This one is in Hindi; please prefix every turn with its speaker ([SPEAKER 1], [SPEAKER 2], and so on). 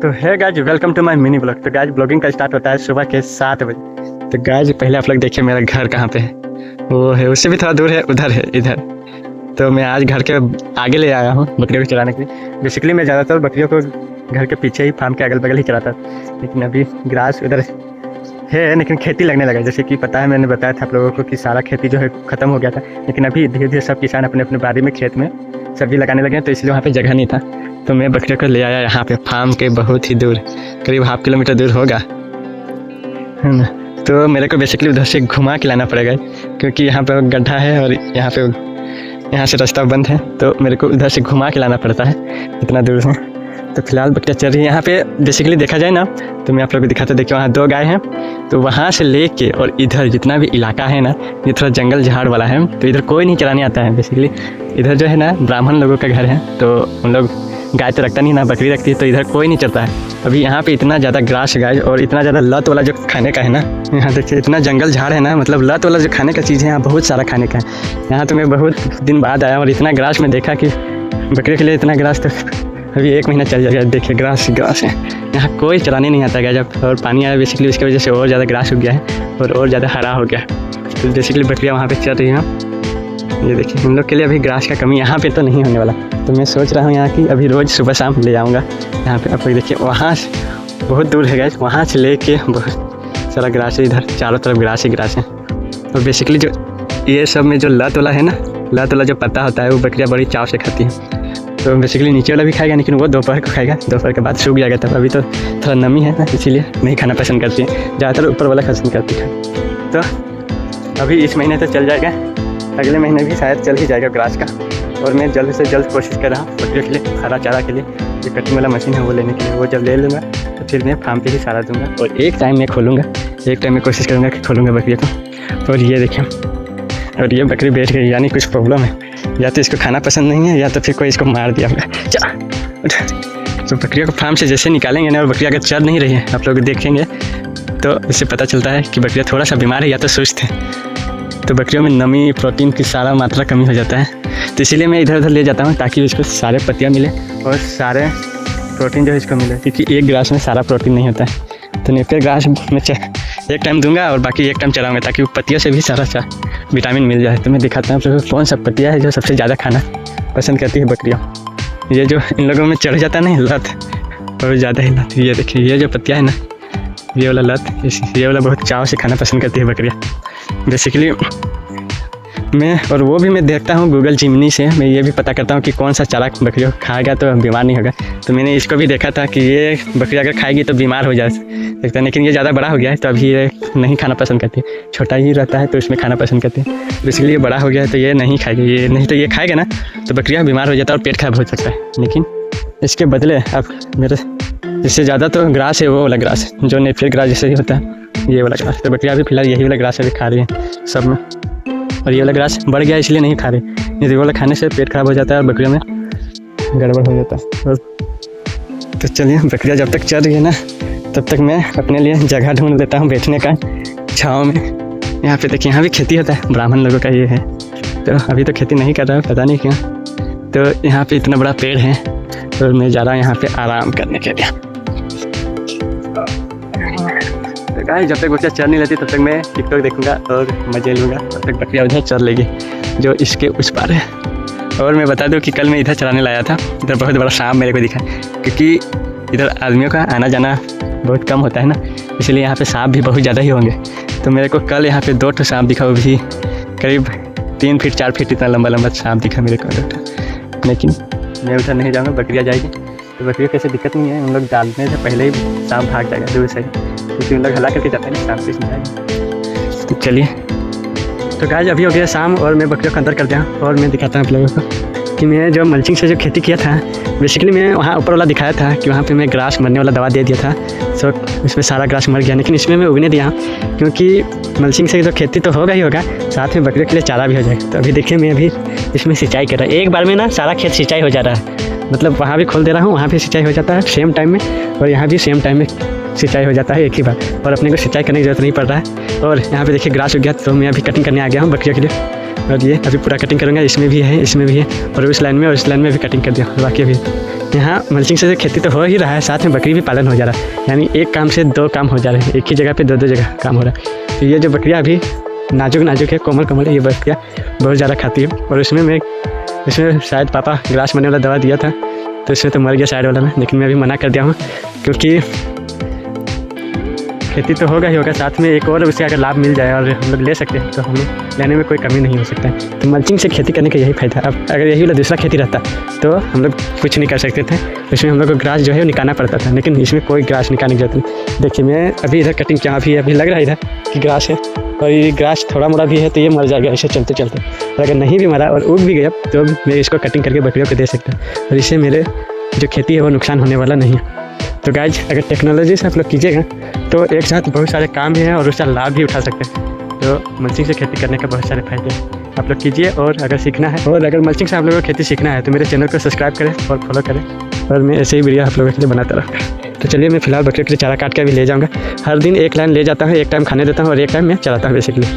[SPEAKER 1] तो है guys, welcome to my mini blog. तो गाइज ब्लॉगिंग का स्टार्ट होता है सुबह के 7 बजे। तो गाइज पहले आप लोग देखिए मेरा घर कहाँ पे है। वो है, उससे भी थोड़ा दूर है, उधर है, इधर। तो मैं आज घर के आगे ले आया हूँ बकरियों को चराने के लिए। बेसिकली मैं ज़्यादातर बकरियों को घर के पीछे ही, फार्म के अगल बगल ही चराता, लेकिन अभी ग्रास उधर है, लेकिन खेती लगने लगा। जैसे कि पता है, मैंने बताया था आप लोगों को कि सारा खेती जो है ख़त्म हो गया था, लेकिन अभी धीरे धीरे सब किसान अपने अपने बाड़ी में, खेत में सब्जी लगाने लगे हैं, तो इसलिए वहाँ पे जगह नहीं था। तो मैं बकरियों को ले आया यहाँ पे फार्म के बहुत ही दूर, करीब हाफ किलोमीटर दूर होगा, है ना। तो मेरे को बेसिकली उधर से घुमा के लाना पड़ेगा, क्योंकि यहाँ पे गड्ढा है और यहाँ से रास्ता बंद है, तो मेरे को उधर से घुमा के लाना पड़ता है इतना दूर से। तो फिलहाल बकरियाँ चल रही है यहाँ पे। बेसिकली देखा जाए ना, तो मैं आप लोगों को दिखाता, देखिए वहाँ 2 गाय हैं। तो वहाँ से लेके और इधर जितना भी इलाका है ना, ये थोड़ा जंगल झाड़ वाला है, तो इधर कोई नहीं चराने आता है। बेसिकली इधर जो है ना, ब्राह्मण लोगों का घर है, तो उन लोग गाय तो रखता नहीं ना, बकरी रखती है, तो इधर कोई नहीं चलता है। अभी यहाँ पे इतना ज़्यादा ग्रास गाय और इतना ज़्यादा लत वाला जो खाने का है ना, यहाँ देखिए इतना जंगल झाड़ है ना, मतलब लत वाला जो खाने का चीज़ है यहाँ बहुत सारा खाने का है। यहाँ तो मैं बहुत दिन बाद आया और इतना ग्रास में देखा कि बकरी के लिए इतना ग्रास तो अभी 1 महीना चल जाएगा। देखिए ग्रास है, यहाँ कोई चराने नहीं आता है जब, और पानी आया बेसिकली उसकी वजह से और ज़्यादा ग्रास हो गया है और ज़्यादा हरा हो गया है। तो बेसिकली बकरियाँ वहाँ पे चल रही हैं। ये देखिए हम लोग के लिए अभी ग्रास का कमी यहाँ पे तो नहीं होने वाला। तो मैं सोच रहा हूँ यहाँ की अभी रोज़ सुबह शाम ले आऊँगा यहाँ पे। आप लोग देखिए वहाँ से बहुत दूर है गाइस, वहाँ से लेके बहुत सारा ग्रास है, इधर चारों तरफ ग्रास ही ग्रास है। और बेसिकली जो ये सब में जो लत वाला है ना, लत वाला जो पत्ता होता है, वो बकरियाँ बड़ी चाव से खाती हैं। तो बेसिकली नीचे वाला भी खाएगा, लेकिन वो दोपहर को खाएगा, दोपहर के बाद सूख जाएगा। तब अभी तो थोड़ा नमी है ना, इसीलिए नहीं खाना पसंद करती है, ज़्यादातर ऊपर वाला पसंद करती है। तो अभी इस महीने तो चल जाएगा, अगले महीने भी शायद चल ही जाएगा ग्रास का। और मैं जल्द से जल्द कोशिश कर रहा हूँ बकरियों के लिए, हरा चारा के लिए जो कटिंग वाला मशीन है वो लेने के लिए। वो जब ले लूँगा तो फिर मैं फार्म पे ही सारा दूँगा, और एक टाइम मैं खोलूँगा, एक टाइम में कोशिश करूँगा कि खोलूँगा बकरियों को। और ये देखिए, और ये बकरी बैठ गई, यानी कुछ प्रॉब्लम है, या तो इसको खाना पसंद नहीं है, या तो फिर कोई इसको मार दिया होगा। तो बकरियों को फार्म से जैसे निकालेंगे ना, और बकरियाँ अगर चल नहीं रही है, आप लोग देखेंगे तो इससे पता चलता है कि बकरियाँ थोड़ा सा बीमार है या तो सुस्त है। तो बकरियों में नमी, प्रोटीन की सारा मात्रा कमी हो जाता है। तो इसीलिए मैं इधर उधर ले जाता हूँ, ताकि इसको सारे पत्तियाँ मिले और सारे प्रोटीन जो है इसको मिले, क्योंकि एक ग्रास में सारा प्रोटीन नहीं होता है। तो नेपियर ग्रास में एक टाइम दूंगा और बाकी एक टाइम चलाऊँगा, ताकि वो पत्तियों से भी सारा विटामिन मिल जाए। तो मैं दिखाता हूँ आप लोगों को कौन सा पत्तियाँ है जो सबसे ज़्यादा खाना पसंद करती है बकरियाँ। ये जो इन लोगों में चढ़ जाता है ना लत, और ज़्यादा ही लत, ये देखिए ये जो पत्तियाँ है ना, ये वाला लत, ये वाला बहुत चाव से खाना पसंद करती है बकरियाँ। बेसिकली मैं, और वो भी मैं देखता हूँ गूगल जिमनी से, मैं ये भी पता करता हूँ कि कौन सा चारा बकरियों खाएगा तो बीमार नहीं होगा। तो मैंने इसको भी देखा था कि ये बकरी अगर खाएगी तो बीमार हो जा सकता है, लेकिन ये ज़्यादा बड़ा हो गया है, तो अभी ये नहीं खाना पसंद करती है। छोटा ही रहता है तो इसमें खाना पसंद करती है, तो इसलिए ये बड़ा हो गया है, तो ये नहीं खाएगी। ये नहीं तो ये खाएगा ना, तो बकरियाँ बीमार हो जाता है और पेट खराब हो सकता है। लेकिन इसके बदले अब मेरे इससे ज़्यादा तो ग्रास है, वो वाला ग्रास जो नेपियर ग्रास जैसे ही होता है, ये वाला ग्रास। तो बकरियाँ भी फिलहाल यही वाला ग्रास अभी खा रही हैं सब में, और ये वाला ग्रास बढ़ गया इसलिए नहीं खा रही। ये वाला खाने से पेट खराब हो जाता है और बकरियों में गड़बड़ हो जाता है। और तो चलिए, बकरियाँ जब तक चल रही है ना, तब तक मैं अपने लिए जगह ढूंढ लेता हूँ बैठने का छाँव में। यहाँ पे देखिए, यहाँ भी खेती होता है, ब्राह्मण लोगों का ये है। तो अभी तो खेती नहीं कर रहा है, पता नहीं क्यों। तो यहाँ पे इतना बड़ा पेड़ है, और मैं जा रहा हूँ यहाँ पे आराम करने के लिए। तो गाइस जब तक बकरियाँ चल नहीं लेती, तब तक मैं टिकटॉक देखूंगा और मजे लूँगा, तब तक बकरियाँ उधर चल लेगी जो इसके उस पार है। और मैं बता दूं कि कल मैं इधर चलाने लाया था, इधर बहुत बड़ा सांप मेरे को दिखा, क्योंकि इधर आदमियों का आना जाना बहुत कम होता है ना, इसलिए यहाँ पे सांप भी बहुत ज़्यादा ही होंगे। तो मेरे को कल यहाँ पे 2 सांप दिखा, वो भी करीब 3 फीट 4 फीट इतना लंबा लंबा सांप दिखा मेरे को। लेकिन मैं उधर नहीं जाऊँगा, बकरियाँ जाएगी। तो बकरियों कैसे दिक्कत नहीं है, उन लोग डालने से पहले ही सांप भाग जाएगा दूर से, क्योंकि उन लोग हला करके जाते हैं, सांप से जाएगा। तो चलिए, तो गाइस अभी हो गया शाम, और मैं बकरियों को अंदर कर दिया, और मैं दिखाता हूँ आप लोगों को कि मैं जो मल्चिंग से जो खेती किया था, बेसिकली मैं वहाँ ऊपर वाला दिखाया था कि वहाँ पे मैं ग्रास मरने वाला दवा दे दिया था। सो इसमें सारा ग्रास मर गया, लेकिन इसमें मैं उगने दिया, क्योंकि मल्चिंग से जो खेती तो होगा ही होगा, साथ में बकरियों के लिए चारा भी हो जाएगा। तो अभी देखिए, मैं अभी इसमें सिंचाई कर रहा हूँ, एक बार में ना सारा खेत सिंचाई हो जा रहा है, मतलब वहाँ भी खोल दे रहा हूँ, वहाँ भी सिंचाई हो जाता है सेम टाइम में, और यहाँ भी सेम टाइम में सिंचाई हो जाता है एक ही बार, और अपने को सिंचाई करने की जरूरत नहीं पड़ रहा है। और यहाँ पे देखिए ग्रास हो गया, तो मैं अभी कटिंग करने आ गया हूँ बकरियों के लिए, और ये अभी पूरा कटिंग करूँगा, इसमें भी है, इसमें भी है, और उस लाइन में और इस लाइन में भी कटिंग कर दिया, बाकी अभी यहाँ मल्चिंग से खेती तो हो ही रहा है, साथ में बकरी भी पालन हो जा रहा है, यानी एक काम से दो काम हो जा रहे हैं, एक ही जगह पे दो जगह काम हो रहा है। तो ये जो बकरियाँ अभी नाजुक है, कोमल है, ये बकरियाँ बहुत ज़्यादा खाती है। और इसमें शायद पापा ग्रास मरने वाला दवा दिया था, तो इसमें तो मर गया साइड वाला में, लेकिन मैं अभी मना कर दिया हूँ, क्योंकि खेती तो होगा ही होगा, साथ में एक और उससे अगर लाभ मिल जाए और हम लोग ले सकते हैं तो हम लोग लेने में कोई कमी नहीं हो सकता है। तो मल्चिंग से खेती करने का यही फ़ायदा। अब अगर यही वाला दूसरा खेती रहता तो हम लोग कुछ नहीं कर सकते थे, इसमें हम लोग को ग्रास जो है वो निकालना पड़ता था, लेकिन इसमें कोई ग्रास निकालने की जरूरत नहीं। देखिए मैं अभी इधर कटिंग किया, अभी लग रहा है इधर कि ग्रास है, और ये ग्रास थोड़ा मोड़ा भी है तो ये मर जाएगा इसे चलते चलते। और अगर नहीं भी मरा और उग भी गया तो मैं इसको कटिंग करके बकरियों को दे सकता हूँ, और इससे मेरे जो खेती है वो नुकसान होने वाला नहीं है। तो गाइज अगर टेक्नोलॉजी से आप लोग कीजिएगा तो एक साथ बहुत सारे काम हैं और उसका लाभ भी उठा सकते हैं। तो मल्चिंग से खेती करने के बहुत सारे फायदे हैं, आप लोग कीजिए। और अगर सीखना है और अगर मल्चिंग से आप लोगों को खेती सीखना है तो मेरे चैनल को सब्सक्राइब करें और फॉलो करें, और मैं ऐसे ही वीडियो आप लोगों के लिए बनाता रहूँगा। तो चलिए मैं फिलहाल बकरियों के लिए चारा काट के भी ले जाऊँगा। हर दिन एक लाइन ले जाता हूँ, एक टाइम खाने देता हूँ और एक टाइम मैं चलाता हूँ बेसिकली।